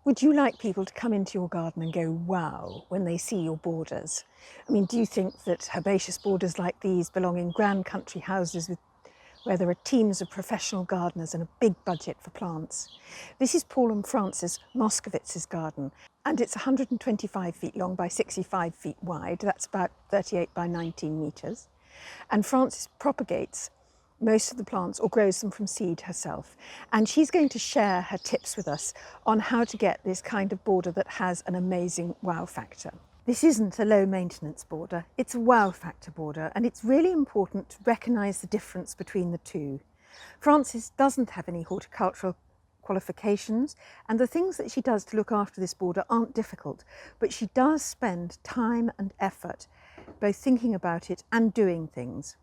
Would you like people to come into your garden and go, wow, when they see your borders? I mean, do you think that herbaceous borders like these belong in grand country houses where there are teams of professional gardeners and a big budget for plants? This is Paul and Frances Moskovits' garden, and it's 125 feet long by 65 feet wide. That's about 38 by 19 metres. And Frances propagates most of the plants or grows them from seed herself. And she's going to share her tips with us on how to get this kind of border that has an amazing wow factor. This isn't a low maintenance border, it's a wow factor border, and it's really important to recognise the difference between the two. Frances doesn't have any horticultural qualifications, and the things that she does to look after this border aren't difficult, but she does spend time and effort both thinking about it and doing things.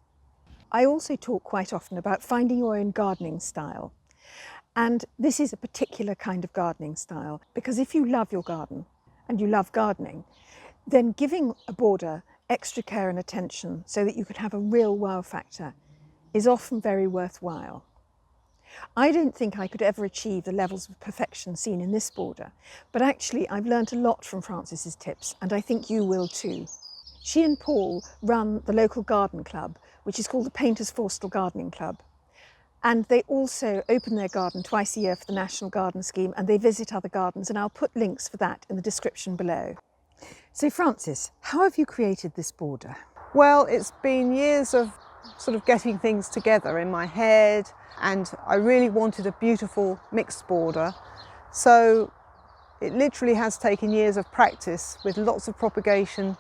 I also talk quite often about finding your own gardening style. And this is a particular kind of gardening style, because if you love your garden and you love gardening, then giving a border extra care and attention so that you can have a real wow factor is often very worthwhile. I don't think I could ever achieve the levels of perfection seen in this border, but actually I've learned a lot from Frances's tips, and I think you will too. She and Paul run the local garden club, which is called the Painters Forstall Gardening Club. And they also open their garden twice a year for the National Garden Scheme, and they visit other gardens, and I'll put links for that in the description below. So Frances, how have you created this border? Well, it's been years of sort of getting things together in my head, and I really wanted a beautiful mixed border. So it literally has taken years of practice with lots of propagation,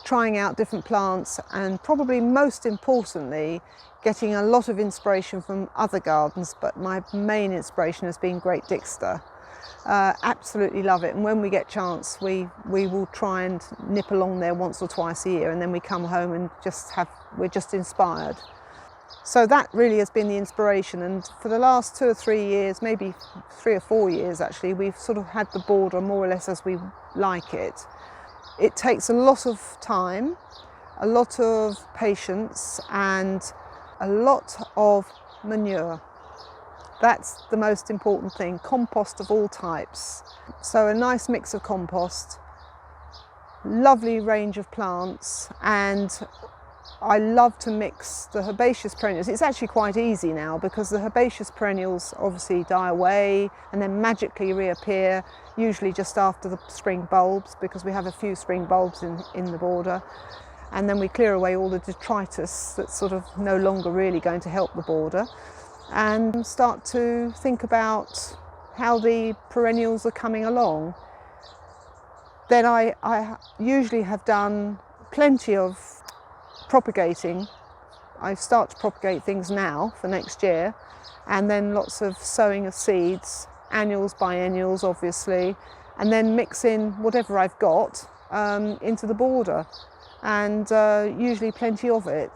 trying out different plants, and probably most importantly getting a lot of inspiration from other gardens, but my main inspiration has been Great Dixter. Absolutely love it, and when we get chance we will try and nip along there once or twice a year, and then we come home and we're just inspired. So that really has been the inspiration, and for the last 2 or 3 years, maybe 3 or 4 years actually, we've sort of had the border more or less as we like it. It takes a lot of time, a lot of patience, and a lot of manure. That's the most important thing, compost of all types. So a nice mix of compost, lovely range of plants, and I love to mix the herbaceous perennials. It's actually quite easy now because the herbaceous perennials obviously die away and then magically reappear, usually just after the spring bulbs, because we have a few spring bulbs in the border. And then we clear away all the detritus that's sort of no longer really going to help the border, and start to think about how the perennials are coming along. Then I usually have done plenty of propagating. I start to propagate things now for next year, and then lots of sowing of seeds, annuals, biennials obviously, and then mix in whatever I've got into the border, and usually plenty of it.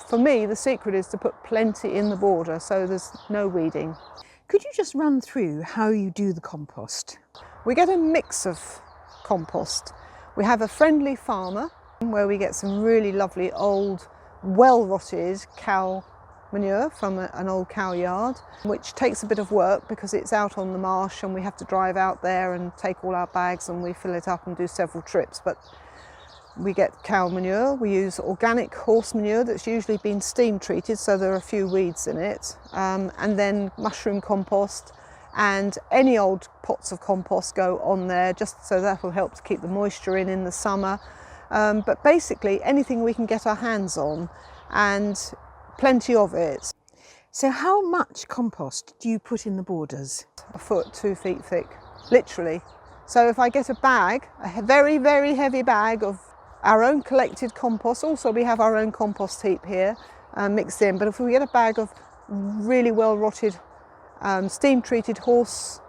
For me, the secret is to put plenty in the border so there's no weeding. Could you just run through how you do the compost? We get a mix of compost. We have a friendly farmer where we get some really lovely old, well-rotted cow manure from an old cow yard, which takes a bit of work because it's out on the marsh and we have to drive out there and take all our bags and we fill it up and do several trips. But we get cow manure. We use organic horse manure that's usually been steam treated, so there are a few weeds in it, and then mushroom compost, and any old pots of compost go on there, just so that will help to keep the moisture in the summer. But basically anything we can get our hands on, and plenty of it. So how much compost do you put in the borders? A foot, 2 feet thick, literally. So if I get a bag, a very, very heavy bag of our own collected compost, also we have our own compost heap here mixed in, but if we get a bag of really well rotted steam treated horse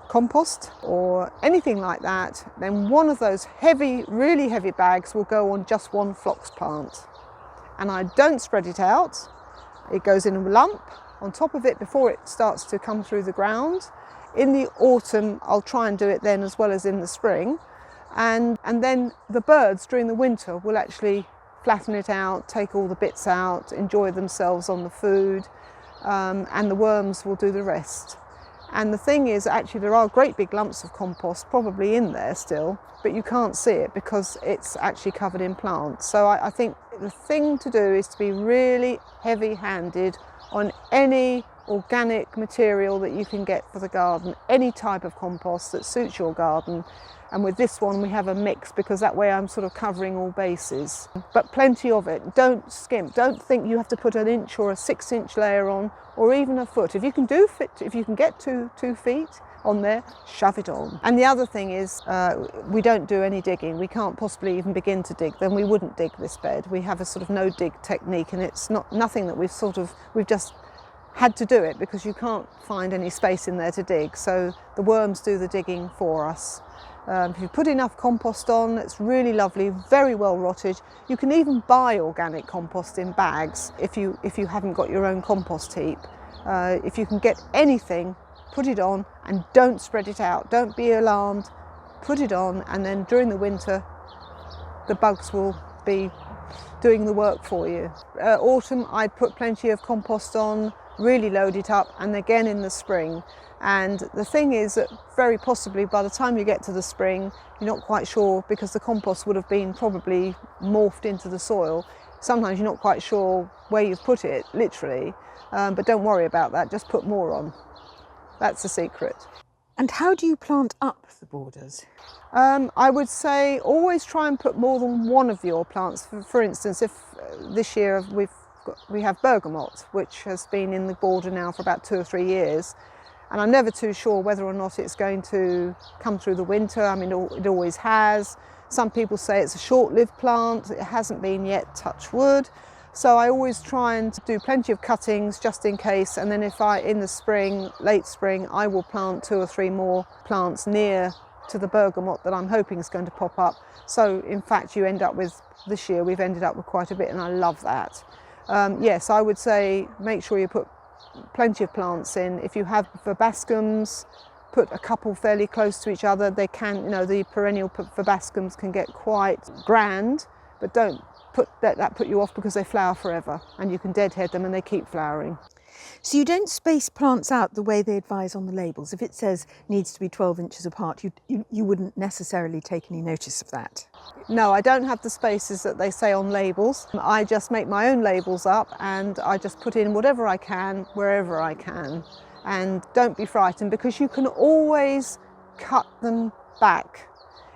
compost or anything like that, then one of those heavy, really heavy bags will go on just one phlox plant. And I don't spread it out. It goes in a lump on top of it before it starts to come through the ground. In the autumn, I'll try and do it then as well as in the spring. And then the birds during the winter will actually flatten it out, take all the bits out, enjoy themselves on the food, and the worms will do the rest. And the thing is, actually there are great big lumps of compost probably in there still, but you can't see it because it's actually covered in plants. So I think the thing to do is to be really heavy-handed on any organic material that you can get for the garden, any type of compost that suits your garden. And with this one we have a mix, because that way I'm sort of covering all bases. But plenty of it. Don't skimp. Don't think you have to put an inch or a 6-inch layer on, or even a foot. If you can get two feet on there, shove it on. And the other thing is, we don't do any digging. We can't possibly even begin to dig. Then we wouldn't dig this bed. We have a sort of no dig technique, and it's nothing that we've just had to do it because you can't find any space in there to dig. So the worms do the digging for us. If you put enough compost on, it's really lovely, very well rotted. You can even buy organic compost in bags if you haven't got your own compost heap. If you can get anything, put it on and don't spread it out. Don't be alarmed, put it on, and then during the winter the bugs will be doing the work for you. Autumn I'd put plenty of compost on, really load it up, and again in the spring. And the thing is that very possibly by the time you get to the spring, you're not quite sure, because the compost would have been probably morphed into the soil. Sometimes you're not quite sure where you've put it, literally, but don't worry about that, just put more on. That's the secret. And how do you plant up the borders? I would say always try and put more than one of your plants. For instance, if this year we have bergamot, which has been in the border now for about 2 or 3 years. And I'm never too sure whether or not it's going to come through the winter. I mean, it always has. Some people say it's a short-lived plant. It hasn't been yet, touch wood. So I always try and do plenty of cuttings just in case. And then in the spring, late spring, I will plant 2 or 3 more plants near to the bergamot that I'm hoping is going to pop up. So in fact, this year we've ended up with quite a bit, and I love that. Yes, I would say make sure you put plenty of plants in. If you have verbascums, put a couple fairly close to each other. They can, the perennial verbascums can get quite grand, but don't let that put you off, because they flower forever and you can deadhead them and they keep flowering. So you don't space plants out the way they advise on the labels. If it says needs to be 12 inches apart, you wouldn't necessarily take any notice of that. No, I don't have the spaces that they say on labels. I just make my own labels up, and I just put in whatever I can, wherever I can. And don't be frightened, because you can always cut them back.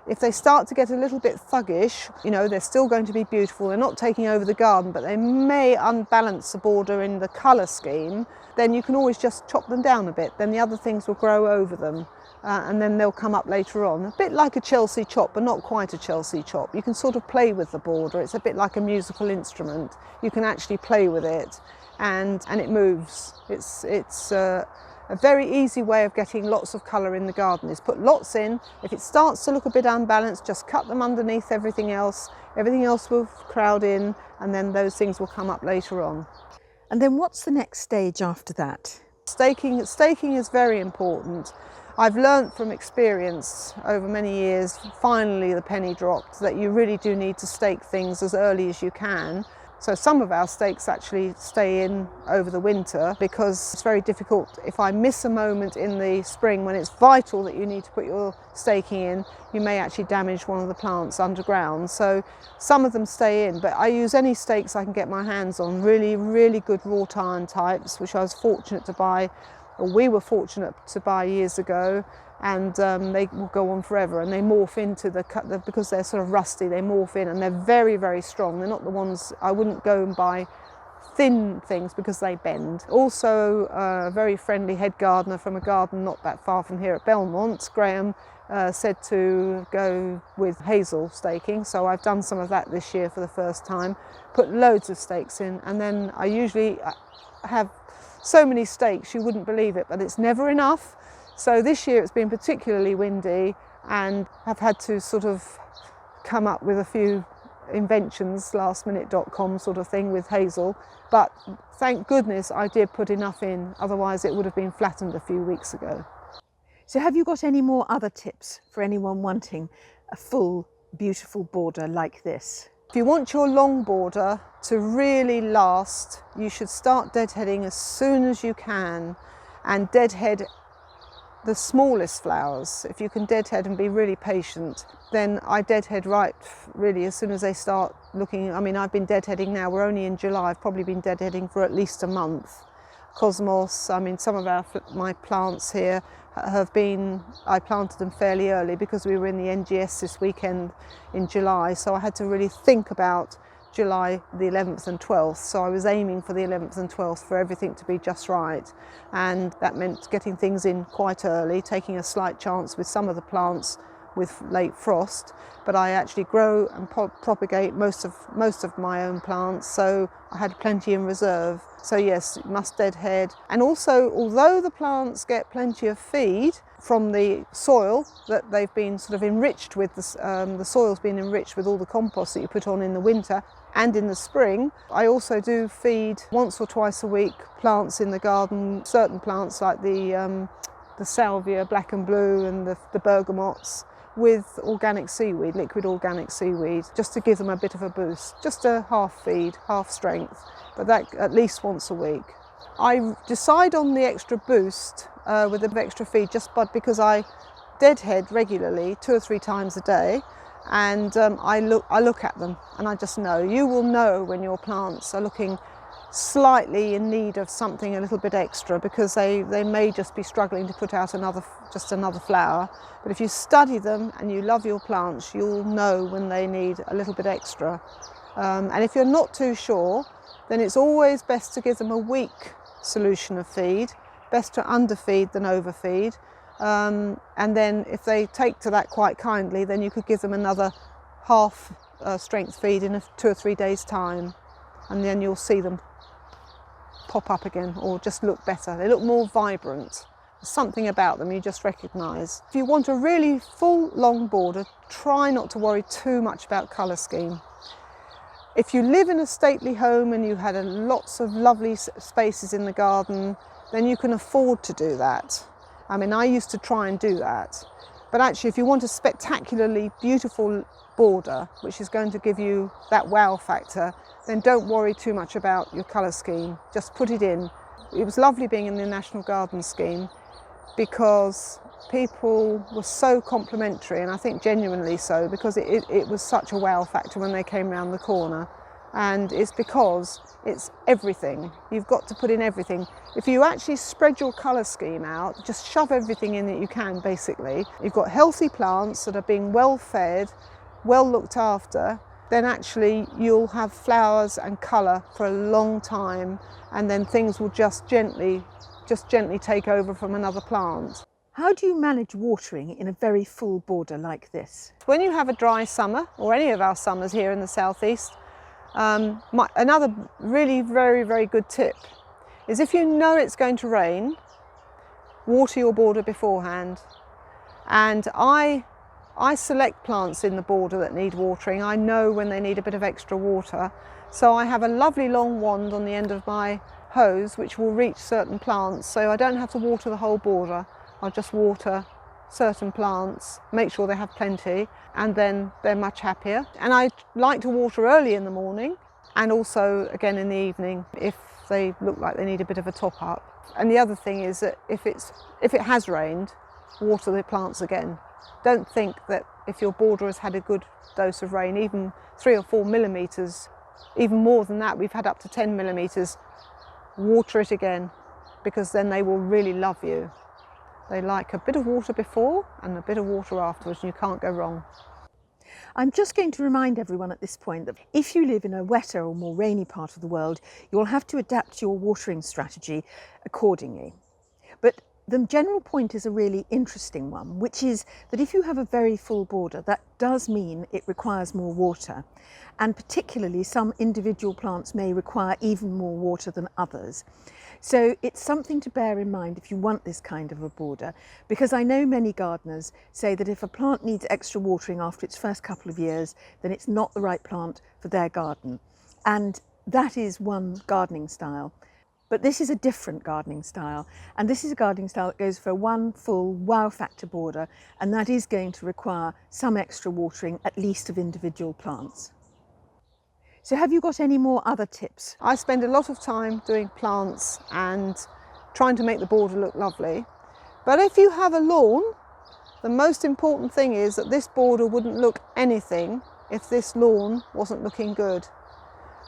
If they start to get a little bit thuggish, they're still going to be beautiful. They're not taking over the garden, but they may unbalance the border in the colour scheme. Then you can always just chop them down a bit. Then the other things will grow over them, and then they'll come up later on. A bit like a Chelsea chop, but not quite a Chelsea chop. You can sort of play with the border. It's a bit like a musical instrument. You can actually play with it, and it moves. It's a very easy way of getting lots of colour in the garden is put lots in. If it starts to look a bit unbalanced, just cut them underneath everything else. Everything else will crowd in, and then those things will come up later on. And then what's the next stage after that? Staking is very important. I've learnt from experience over many years, finally the penny dropped, that you really do need to stake things as early as you can. So some of our stakes actually stay in over the winter, because it's very difficult. If I miss a moment in the spring when it's vital that you need to put your staking in, you may actually damage one of the plants underground. So some of them stay in, but I use any stakes I can get my hands on, really, really good wrought iron types, which I was fortunate to buy, or we were fortunate to buy years ago. And they will go on forever, and they morph into because they're sort of rusty, they morph in, and they're very, very strong. They're not the ones, I wouldn't go and buy thin things because they bend. Also, a very friendly head gardener from a garden not that far from here at Belmont, Graham, said to go with hazel staking. So I've done some of that this year for the first time, put loads of stakes in, and then I usually have so many stakes you wouldn't believe it, but it's never enough. So this year it's been particularly windy, and I've had to sort of come up with a few inventions, lastminute.com sort of thing with hazel. But thank goodness I did put enough in, otherwise it would have been flattened a few weeks ago. So have you got any more other tips for anyone wanting a full, beautiful border like this? If you want your long border to really last, you should start deadheading as soon as you can, and deadhead the smallest flowers, if you can deadhead and be really patient, then I deadhead right really as soon as they start looking. I mean, I've been deadheading now, we're only in July, I've probably been deadheading for at least a month. Cosmos, I mean, some of my plants here have been, I planted them fairly early because we were in the NGS this weekend in July, so I had to really think about July the 11th and 12th, so I was aiming for the 11th and 12th for everything to be just right, and that meant getting things in quite early, taking a slight chance with some of the plants with late frost, but I actually grow and propagate most of my own plants, so I had plenty in reserve. So yes, you must deadhead. And also, although the plants get plenty of feed from the soil that they've been sort of enriched with, the soil's been enriched with all the compost that you put on in the winter and in the spring, I also do feed once or twice a week plants in the garden, certain plants like the salvia, black and blue, and the bergamots, with organic seaweed, liquid organic seaweed, just to give them a bit of a boost. Just a half feed, half strength, but that at least once a week. I decide on the extra boost with the extra feed because I deadhead regularly 2 or 3 times a day, and I look at them and I just know. You will know when your plants are looking slightly in need of something a little bit extra, because they may just be struggling to put out another flower. But if you study them and you love your plants, you'll know when they need a little bit extra. And if you're not too sure, then it's always best to give them a weak solution of feed. Best to underfeed than overfeed. And then if they take to that quite kindly, then you could give them another half strength feed in 2 or 3 days' time. And then you'll see them pop up again, or just look better. They look more vibrant. There's something about them you just recognise. If you want a really full long border, try not to worry too much about colour scheme. If you live in a stately home and you had lots of lovely spaces in the garden, then you can afford to do that. I mean, I used to try and do that. But actually, if you want a spectacularly beautiful border, which is going to give you that wow factor, then don't worry too much about your colour scheme. Just put it in. It was lovely being in the National Garden scheme because people were so complimentary, and I think genuinely so, because it was such a wow factor when they came round the corner. And it's because it's everything. You've got to put in everything. If you actually spread your colour scheme out, just shove everything in that you can, basically. You've got healthy plants that are being well fed, well looked after, then actually you'll have flowers and colour for a long time, and then things will just gently take over from another plant. How do you manage watering in a very full border like this? When you have a dry summer, or any of our summers here in the southeast, another really very, very good tip is, if you know it's going to rain, water your border beforehand. And I select plants in the border that need watering. I know when they need a bit of extra water. So I have a lovely long wand on the end of my hose which will reach certain plants, so I don't have to water the whole border. I'll just water certain plants, make sure they have plenty, and then they're much happier. And I like to water early in the morning, and also again in the evening if they look like they need a bit of a top up. And the other thing is that if it has rained, water the plants again. Don't think that if your border has had a good dose of rain, even 3 or 4 millimetres, even more than that, we've had up to 10 millimetres, water it again, because then they will really love you. They like a bit of water before and a bit of water afterwards, and you can't go wrong. I'm just going to remind everyone at this point that if you live in a wetter or more rainy part of the world, you'll have to adapt your watering strategy accordingly. But the general point is a really interesting one, which is that if you have a very full border, that does mean it requires more water. And particularly some individual plants may require even more water than others. So it's something to bear in mind if you want this kind of a border, because I know many gardeners say that if a plant needs extra watering after its first couple of years, then it's not the right plant for their garden. And that is one gardening style. But this is a different gardening style, and this is a gardening style that goes for one full wow factor border, and that is going to require some extra watering, at least of individual plants. So have you got any more other tips? I spend a lot of time doing plants and trying to make the border look lovely, But if you have a lawn, the most important thing is that this border wouldn't look anything if this lawn wasn't looking good.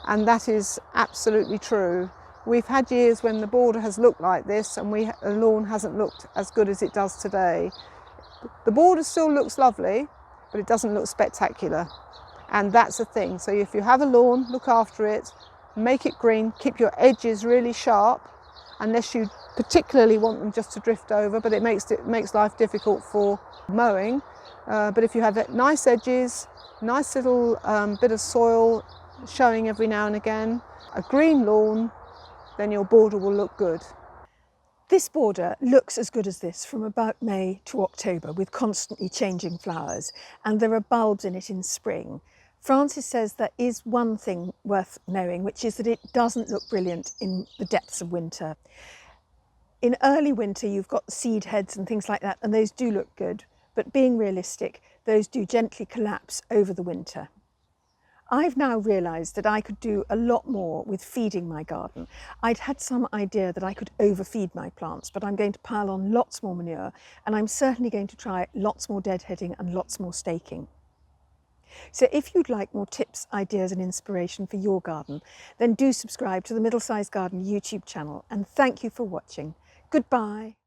And that is absolutely true. We've had years when the border has looked like this and the lawn hasn't looked as good as it does today. The border still looks lovely, but it doesn't look spectacular. And that's the thing. So if you have a lawn, look after it, make it green, keep your edges really sharp, unless you particularly want them just to drift over, but it makes life difficult for mowing. But if you have nice edges, nice little bit of soil showing every now and again, a green lawn, then your border will look good. This border looks as good as this from about May to October with constantly changing flowers, and there are bulbs in it in spring. Frances says there is one thing worth knowing, which is that it doesn't look brilliant in the depths of winter. In early winter you've got the seed heads and things like that, and those do look good, but being realistic, those do gently collapse over the winter. I've now realised that I could do a lot more with feeding my garden. I'd had some idea that I could overfeed my plants, but I'm going to pile on lots more manure, and I'm certainly going to try lots more deadheading and lots more staking. So if you'd like more tips, ideas and inspiration for your garden, then do subscribe to the Middlesized Garden YouTube channel, and thank you for watching. Goodbye.